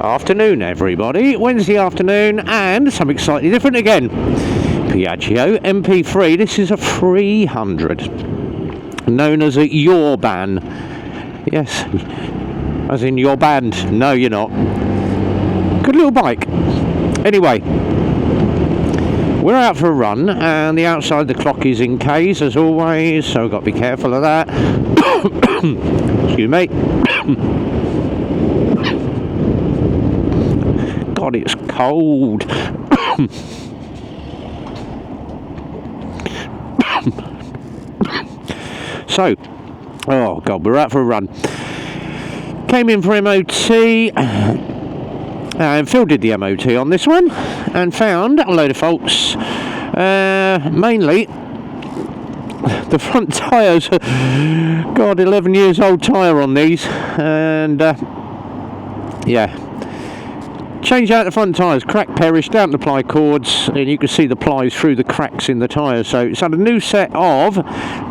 Afternoon, everybody. Wednesday afternoon, and something slightly different again. Piaggio MP3. This is a 300, known as a your ban. Yes, as in your band. No, you're not. Good little bike. Anyway, we're out for a run, and the outside the clock is in K's as always, so we've got to be careful of that. Excuse me. God, it's cold. So, oh God, we're out for a run. Came in for MOT, and Phil did the MOT on this one, and found a load of faults. Mainly the front tyres. God, 11 years old tyre on these, and yeah. Change out the front tyres, crack perish, down the ply cords, and you can see the plies through the cracks in the tyres. So it's had a new set of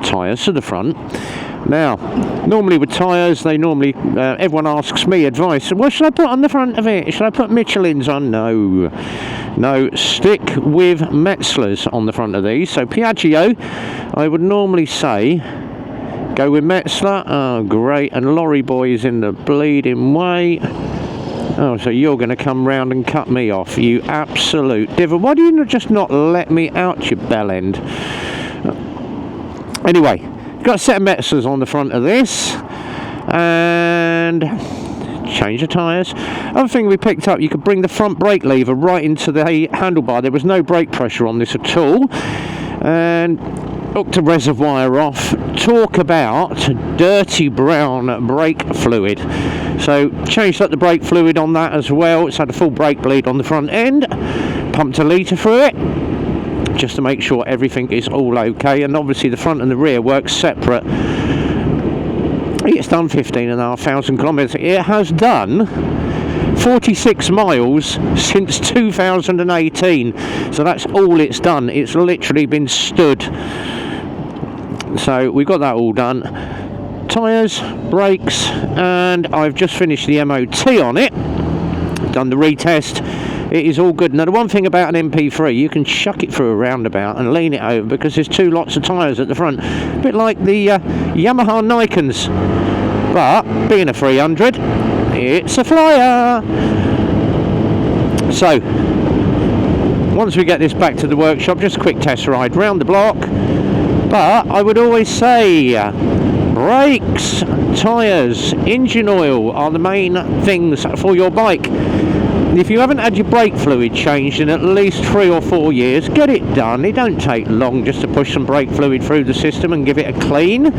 tyres to the front. Now, normally with tyres, everyone asks me advice. What should I put on the front of it? Should I put Michelin's on? No, stick with Metzler's on the front of these. So Piaggio, I would normally say, go with Metzler. Oh, great. And Lorry Boy is in the bleeding way. Oh, so you're going to come round and cut me off, you absolute diver. Why do you just not let me out, you bell end? Anyway, got a set of Metzlers on the front of this, and change the tyres. Other thing we picked up, you could bring the front brake lever right into the handlebar. There was no brake pressure on this at all, and hooked the reservoir off. Talk about dirty brown brake fluid. So changed up the brake fluid on that as well. It's had a full brake bleed on the front end. Pumped a litre through it just to make sure everything is all okay. And obviously the front and the rear work separate. It's done 15,500 kilometres. It has done 46 miles since 2018. So that's all it's done. It's literally been stood. So we've got that all done. Tyres, brakes, and I've just finished the MOT on it. Done the retest. It is all good. Now the one thing about an MP3, you can chuck it through a roundabout and lean it over because there's two lots of tyres at the front. A bit like the Yamaha Nikons. But being a 300, it's a flyer. So once we get this back to the workshop, just a quick test ride round the block. But I would always say brakes, tyres, engine oil are the main things for your bike. If you haven't had your brake fluid changed in at least 3 or 4 years, get it done. It don't take long just to push some brake fluid through the system and give it a clean.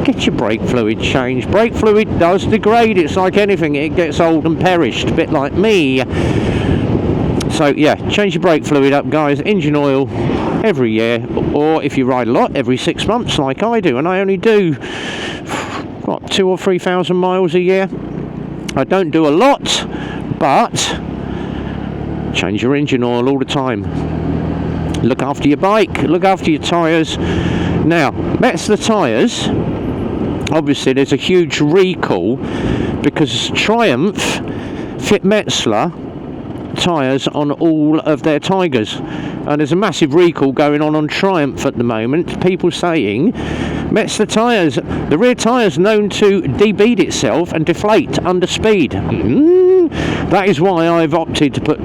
Get your brake fluid changed. Brake fluid does degrade. It's like anything. It gets old and perished, a bit like me. So yeah, change your brake fluid up, guys. Engine oil every year, or if you ride a lot, every 6 months like I do, and I only do what, 2,000 or 3,000 miles a year. I don't do a lot, but change your engine oil all the time. Look after your bike, look after your tyres. Now, Metzler tyres, obviously there's a huge recall because Triumph fit Metzler tyres on all of their Tigers, and there's a massive recall going on Triumph at the moment. People saying Metzler tyres, the rear tyre's known to debead itself and deflate under speed. That is why I've opted to put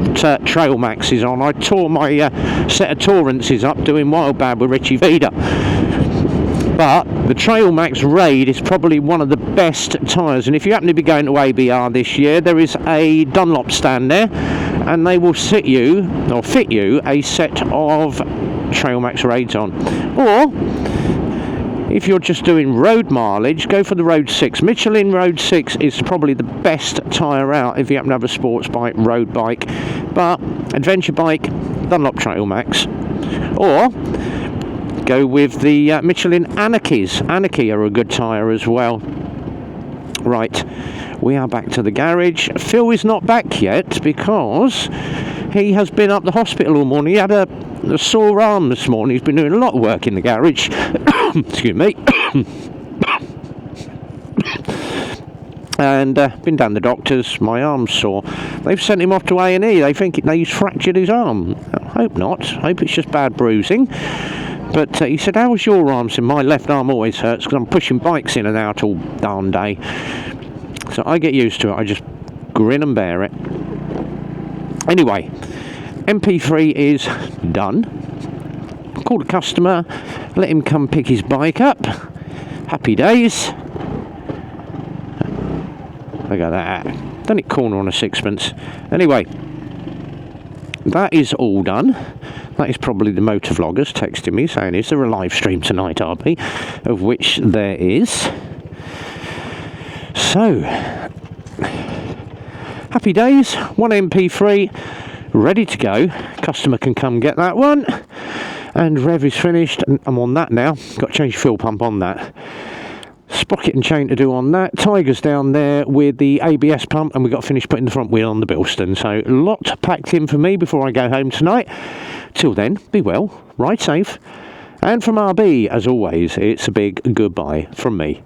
Trail Maxes on. I tore my set of Torrances up doing Wildbad with Richie Vida. But the Trail Max Raid is probably one of the best tyres, and if you happen to be going to ABR this year, there is a Dunlop stand there, and they will fit you a set of Trail Max Raids on. Or if you're just doing road mileage, go for the Road 6. Michelin Road 6 is probably the best tyre out if you happen to have a sports bike, road bike. But adventure bike, Dunlop Trail Max. Or go with the Michelin Anarchies. Anarchy are a good tyre as well. Right, we are back to the garage. Phil is not back yet because he has been up the hospital all morning. He had a sore arm this morning. He's been doing a lot of work in the garage. Excuse me. and been down the doctors. My arm's sore. They've sent him off to A&E. They think he's fractured his arm. I hope not. I hope it's just bad bruising. But he said, how was your arm? So my left arm always hurts because I'm pushing bikes in and out all darn day. So I get used to it. I just grin and bear it. Anyway, MP3 is done. Called a customer, let him come pick his bike up. Happy days. Look at that. Done it corner on a sixpence. Anyway, that is all done. That is probably the Motovloggers texting me saying, is there a live stream tonight, RB? Of which there is. So, happy days. One MP3 ready to go. Customer can come get that one. And rev is finished. And I'm on that now. Got to change fuel pump on that. Sprocket and chain to do on that. Tyres down there with the ABS pump, and we've got to finish putting the front wheel on the Bilston. So a lot packed in for me before I go home tonight. Till then, be well, ride safe, and from RB, as always, it's a big goodbye from me.